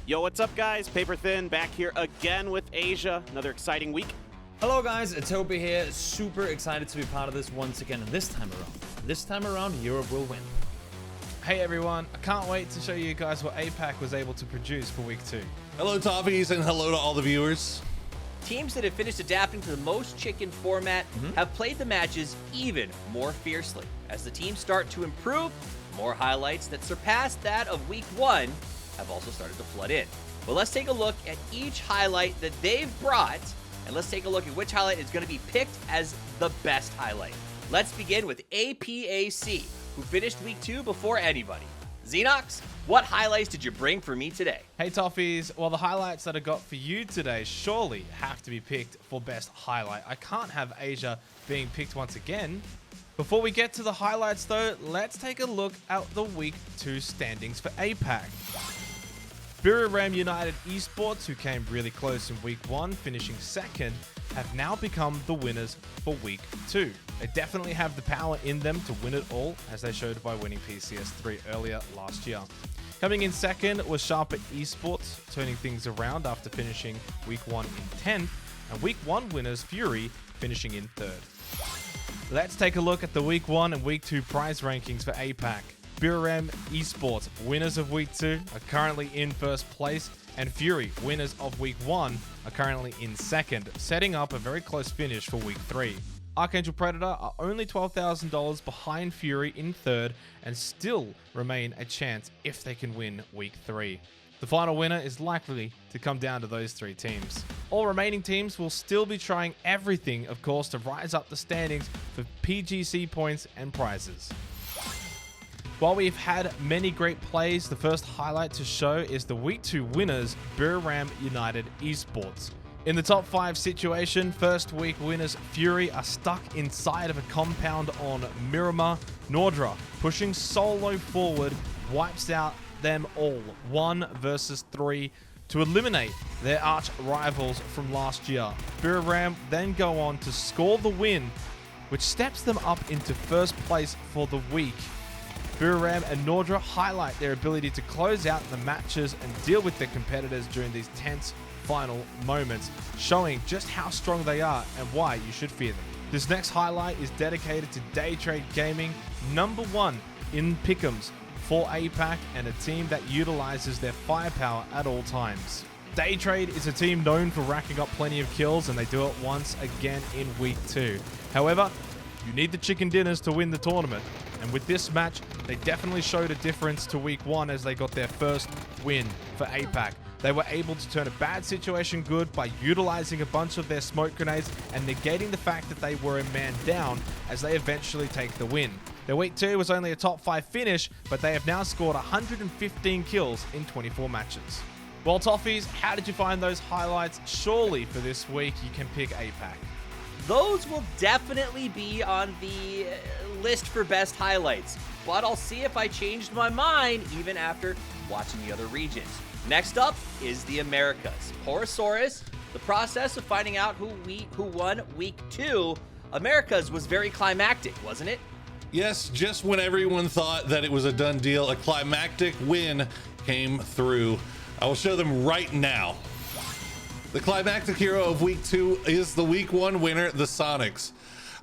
Yo, what's up guys? Paper Thin back here again with Asia. Another exciting week. Hello guys, it's Toby here. Super excited to be part of this once again, and this time around, Europe will win. Hey everyone, I can't wait to show you guys what APAC was able to produce for week 2. Hello Toffees, and hello to all the viewers. Teams that have finished adapting to the most chicken format have played the matches even more fiercely. As the teams start to improve, more highlights that surpass that of week 1 have also started to flood in. But let's take a look at each highlight that they've brought, and let's take a look at which highlight is going to be picked as the best highlight. Let's begin with APAC, who finished week 2 before anybody. Xenox, what highlights did you bring for me today? Hey Toffees, well the highlights that I got for you today surely have to be picked for best highlight. I can't have Asia being picked once again. Before we get to the highlights though, let's take a look at the week 2 standings for APAC. United Esports, who came really close in week 1, finishing second, have now become the winners for week 2. They definitely have the power in them to win it all, as they showed by winning PCS4 earlier last year. Coming in second was Sharper Esports, turning things around after finishing week 1 in 10th, and week 1 winners Fury finishing in 3rd. Let's take a look at the week 1 and week 2 prize rankings for APAC. Esports, winners of week 2, are currently in first place, and Fury, winners of week 1, are currently in second, setting up a very close finish for week 3. Archangel Predator are only $12,000 behind Fury in 3rd and still remain a chance if they can win week 3. The final winner is likely to come down to those 3 teams. All remaining teams will still be trying everything, of course, to rise up the standings for PGC points and prizes. While we've had many great plays, the first highlight to show is the week 2 winners, United Esports. In the top 5 situation, first week winners Fury are stuck inside of a compound on Miramar. Nordra, pushing solo forward, wipes out them all, 1 versus 3, to eliminate their arch rivals from last year. Buram then go on to score the win, which steps them up into first place for the week. Buram and Nordra highlight their ability to close out the matches and deal with their competitors during these tense final moments, showing just how strong they are and why you should fear them. This next highlight is dedicated to Day Trade Gaming, number 1 in pick'ems for APAC, and a team that utilizes their firepower at all times. Day Trade is a team known for racking up plenty of kills, and they do it once again in week 2. However, you need the chicken dinners to win the tournament, and with this match, they definitely showed a difference to week 1 as they got their first win for APAC. They were able to turn a bad situation good by utilizing a bunch of their smoke grenades and negating the fact that they were a man down as they eventually take the win. Their week 2 was only a top 5 finish, but they have now scored 115 kills in 24 matches. Well, Toffees, how did you find those highlights? Surely for this week, you can pick APAC. Those will definitely be on the list for best highlights, but I'll see if I changed my mind even after watching the other regions. Next up is the Americas. Porosaurus, the process of finding out who won week 2, Americas was very climactic, wasn't it? Yes, just when everyone thought that it was a done deal, a climactic win came through. I will show them right now. The climactic hero of week 2 is the week 1 winner, the Sonics.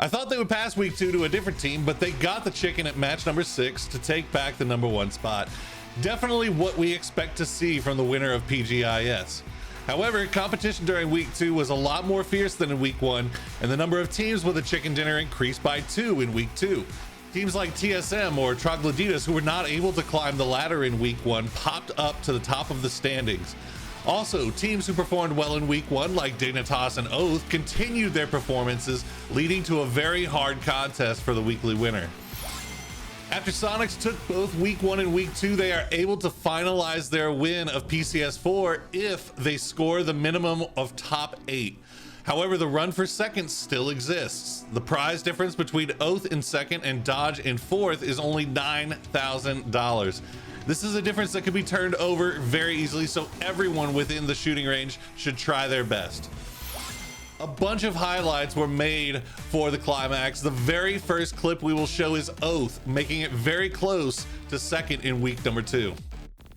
I thought they would pass week 2 to a different team, but they got the chicken at match number 6 to take back the number 1 spot. Definitely what we expect to see from the winner of PGIS. However, competition during week 2 was a lot more fierce than in week 1, and the number of teams with a chicken dinner increased by 2 in week 2. Teams like TSM or Troglodytes, who were not able to climb the ladder in week 1, popped up to the top of the standings. Also, teams who performed well in week 1, like Dignitas and Oath, continued their performances, leading to a very hard contest for the weekly winner. After Sonics took both week 1 and week 2, they are able to finalize their win of PCS4 if they score the minimum of top 8. However, the run for second still exists. The prize difference between Oath in second and Dodge in 4th is only $9,000. This is a difference that could be turned over very easily, so everyone within the shooting range should try their best. A bunch of highlights were made for the climax. The very first clip we will show is Oath, making it very close to second in week number 2.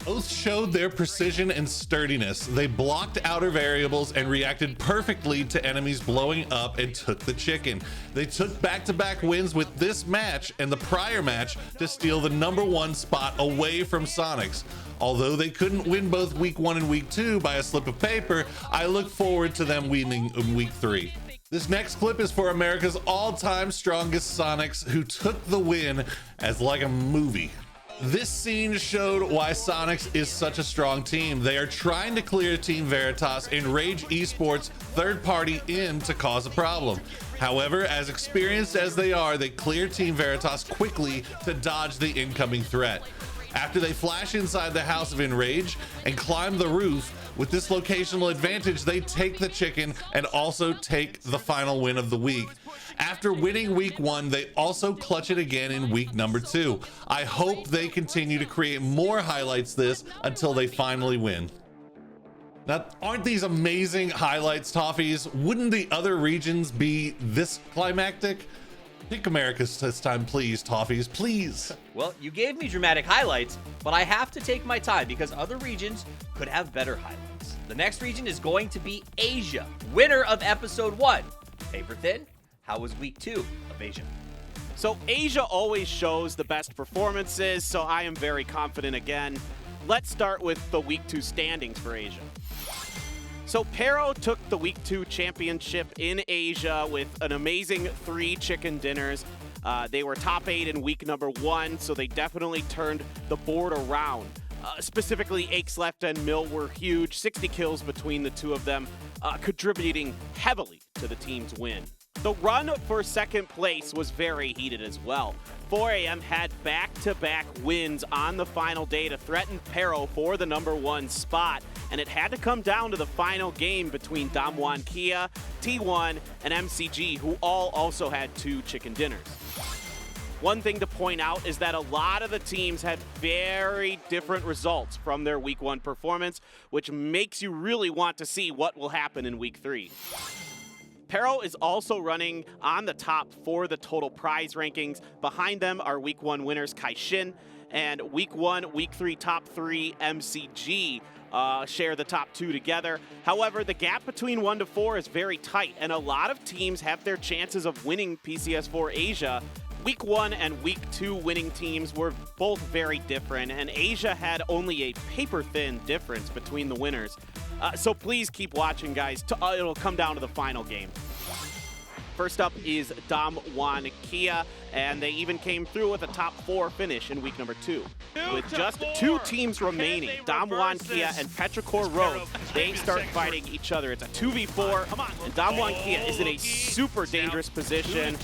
Both showed their precision and sturdiness. They blocked outer variables and reacted perfectly to enemies blowing up and took the chicken. They took back-to-back wins with this match and the prior match to steal the #1 spot away from Sonics. Although they couldn't win both week 1 and week 2 by a slip of paper, I look forward to them winning in week 3. This next clip is for America's all-time strongest Sonics, who took the win as like a movie. This scene showed why Sonics is such a strong team. They are trying to clear Team Veritas and Rage Esports third party in to cause a problem. However, as experienced as they are, they clear Team Veritas quickly to dodge the incoming threat. After they flash inside the house of Enrage and climb the roof, with this locational advantage, they take the chicken and also take the final win of the week. After winning week 1, they also clutch it again in week number 2. I hope they continue to create more highlights this until they finally win. Now, aren't these amazing highlights, Toffees? Wouldn't the other regions be this climactic? Pick America's this time, please, Toffees, please. Well, you gave me dramatic highlights, but I have to take my time because other regions could have better highlights. The next region is going to be Asia, winner of episode 1. Paper thin, how was week 2 of Asia? So Asia always shows the best performances, so I am very confident again. Let's start with the week 2 standings for Asia. So Pero took the week 2 championship in Asia with an amazing 3 chicken dinners. They were top 8 in week number 1, so they definitely turned the board around. Specifically, Aches Left and Mill were huge, 60 kills between the two of them, contributing heavily to the team's win. The run for second place was very heated as well. 4AM had back-to-back wins on the final day to threaten Pero for the #1 spot, and it had to come down to the final game between Damwon Kia, T1, and MCG, who all also had 2 chicken dinners. One thing to point out is that a lot of the teams had very different results from their week 1 performance, which makes you really want to see what will happen in week 3. Pero is also running on the top for the total prize rankings. Behind them are week 1 winners Kaishin, and week 1, week 3 top 3 MCG share the top 2 together. However, the gap between 1 to 4 is very tight, and a lot of teams have their chances of winning PCS4 Asia. Week 1 and week 2 winning teams were both very different, and Asia had only a paper-thin difference between the winners. So please keep watching, guys. It'll come down to the final game. First up is Damwon Kia, and they even came through with a top 4 finish in week number 2. With just 2 teams remaining, Damwon Kia and Petrichor Road, they start fighting each other. It's a 2v4, and Damwon Kia is in a super dangerous position.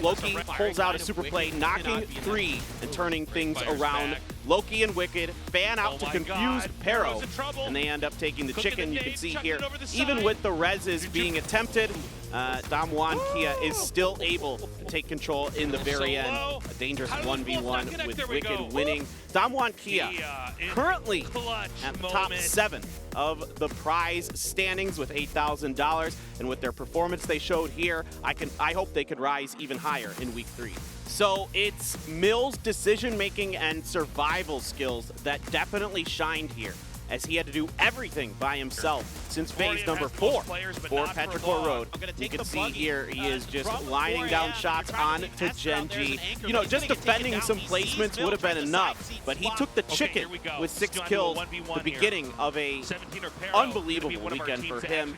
Loki pulls out a super play, knocking 3 and turning things around. Loki and Wicked fan out to confuse Pero, and they end up taking the chicken. You can see here, even with the reses being attempted, Damwon Kia is still able to take control in the very end. A dangerous 1v1 with Wicked winning. Damwon Kia currently at the top 7 of the prize standings with $8,000, and with their performance they showed here, I hope they could rise even higher in week 3. So it's Mill's decision-making and survival skills that definitely shined here, as he had to do everything by himself since phase number 4 for Petrichor Road. You can see here he is just lining down shots on to Genji. You know, just defending some placements would have been enough, but he took the chicken with 6 kills, the beginning of a unbelievable weekend for him.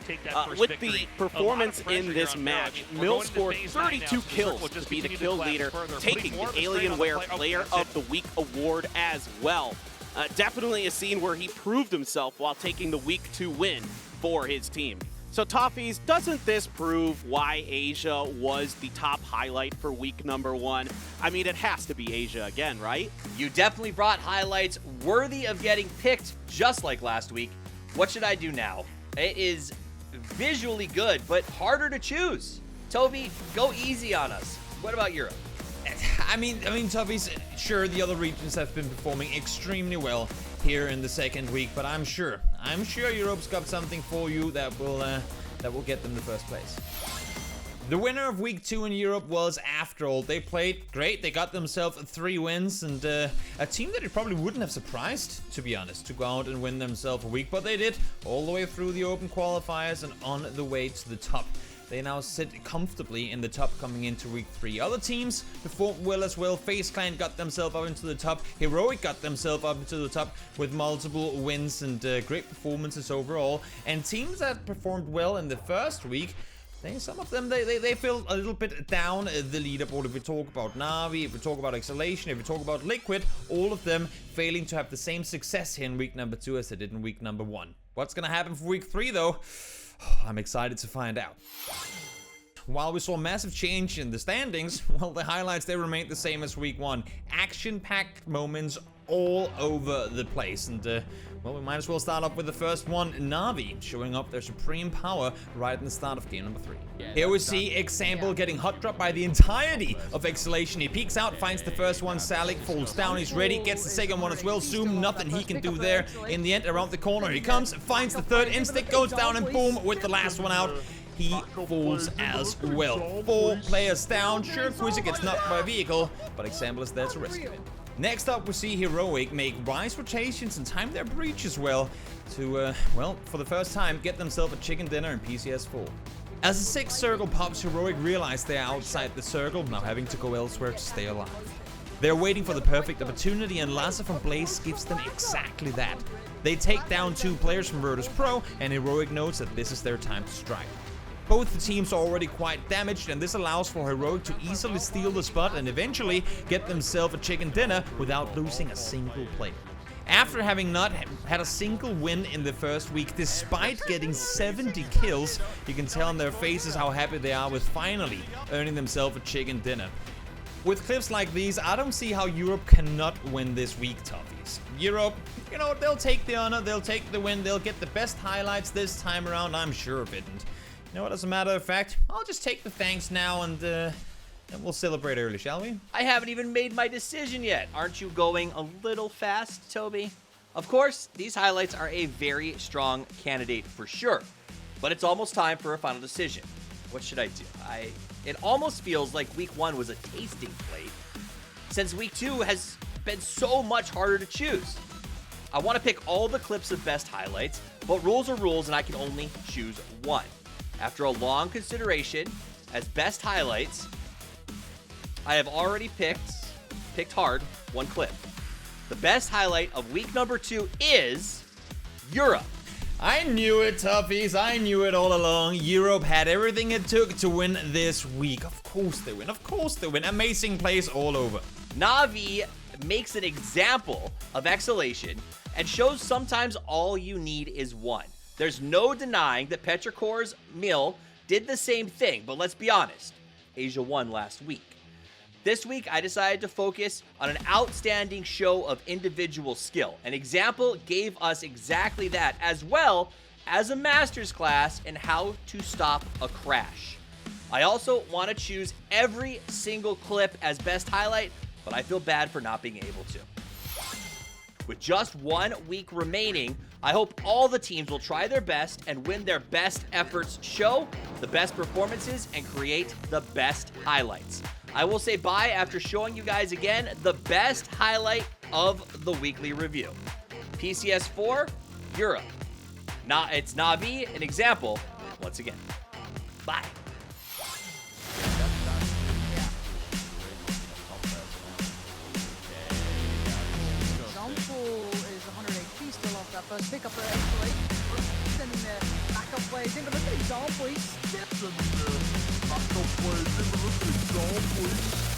With the performance in this match, Mill scored 32 kills to be the kill leader, taking the Alienware Player of the Week award as well. Definitely a scene where he proved himself while taking the week 2 win for his team. So Toffees, doesn't this prove why Asia was the top highlight for week number 1? I mean, it has to be Asia again, right? You definitely brought highlights worthy of getting picked, just like last week. What should I do now? It is visually good, but harder to choose. Toby, go easy on us. What about Europe? I mean, Toffees, sure, the other regions have been performing extremely well here in the second week, but I'm sure Europe's got something for you that will get them the first place. The winner of Week 2 in Europe was, after all, they played great. They got themselves 3 wins, and a team that it probably wouldn't have surprised, to be honest, to go out and win themselves a week. But they did, all the way through the open qualifiers and on the way to the top. They now sit comfortably in the top coming into Week 3. Other teams performed well as well. FaZe Clan got themselves up into the top. Heroic got themselves up into the top with multiple wins and great performances overall. And teams that performed well in the first week, some of them, they feel a little bit down the leaderboard. If we talk about Na'Vi, if we talk about Exhalation, if we talk about Liquid, all of them failing to have the same success here in week number 2 as they did in week number 1. What's going to happen for week 3, though? I'm excited to find out. While we saw massive change in the standings, well, the highlights, they remained the same as week 1. Action-packed moments all over the place. And, well, we might as well start off with the first one, Na'Vi, showing up their supreme power right in the start of game number 3. Here we see Example getting hot dropped by the entirety of Exhalation. He peeks out, finds the first one, Salik falls down, he's ready, gets the second one as well. Zoom, nothing he can do there. In the end, around the corner he comes, finds the third, Instinct goes down, and boom, with the last one out, he falls as well. 4 players down. Sure, Quizzy gets knocked by a vehicle, but Example is there to rescue him. Next up, we see Heroic make wise rotations and time their breach as well to, well, for the first time, get themselves a chicken dinner in PCS4. As the 6th circle pops, Heroic realize they're outside the circle, now having to go elsewhere to stay alive. They're waiting for the perfect opportunity, and Laser from Blaze gives them exactly that. They take down 2 players from Virtus Pro, and Heroic knows that this is their time to strike. Both the teams are already quite damaged, and this allows for Heroic to easily steal the spot and eventually get themselves a chicken dinner without losing a single player. After having not had a single win in the first week, despite getting 70 kills, you can tell on their faces how happy they are with finally earning themselves a chicken dinner. With clips like these, I don't see how Europe cannot win this week, Toughies. Europe, you know, they'll take the honor, they'll take the win, they'll get the best highlights this time around, I'm sure of it. And you know what, as a matter of fact, I'll just take the thanks now and we'll celebrate early, shall we? I haven't even made my decision yet. Aren't you going a little fast, Toby? Of course, these highlights are a very strong candidate for sure, but it's almost time for a final decision. What should I do? It almost feels like week 1 was a tasting plate, since week 2 has been so much harder to choose. I want to pick all the clips of best highlights, but rules are rules and I can only choose one. After a long consideration, as best highlights, I have already picked hard, 1 clip. The best highlight of week number 2 is Europe. I knew it, Toughies. I knew it all along. Europe had everything it took to win this week. Of course they win. Of course they win. Amazing plays all over. Na'Vi makes an example of Exhalation and shows sometimes all you need is 1. There's no denying that Petrichor's Mill did the same thing, but let's be honest, Asia won last week. This week, I decided to focus on an outstanding show of individual skill. An example gave us exactly that, as well as a master's class in how to stop a crash. I also want to choose every single clip as best highlight, but I feel bad for not being able to. With just 1 week remaining, I hope all the teams will try their best and win their best efforts, show the best performances, and create the best highlights. I will say bye after showing you guys again the best highlight of the weekly review. PCS4, Europe. It's Na'Vi, an example, once again. Bye. First pick up actually, sending the backup plays in, but look at Example, he's still sending the backup plays in, but look at Example,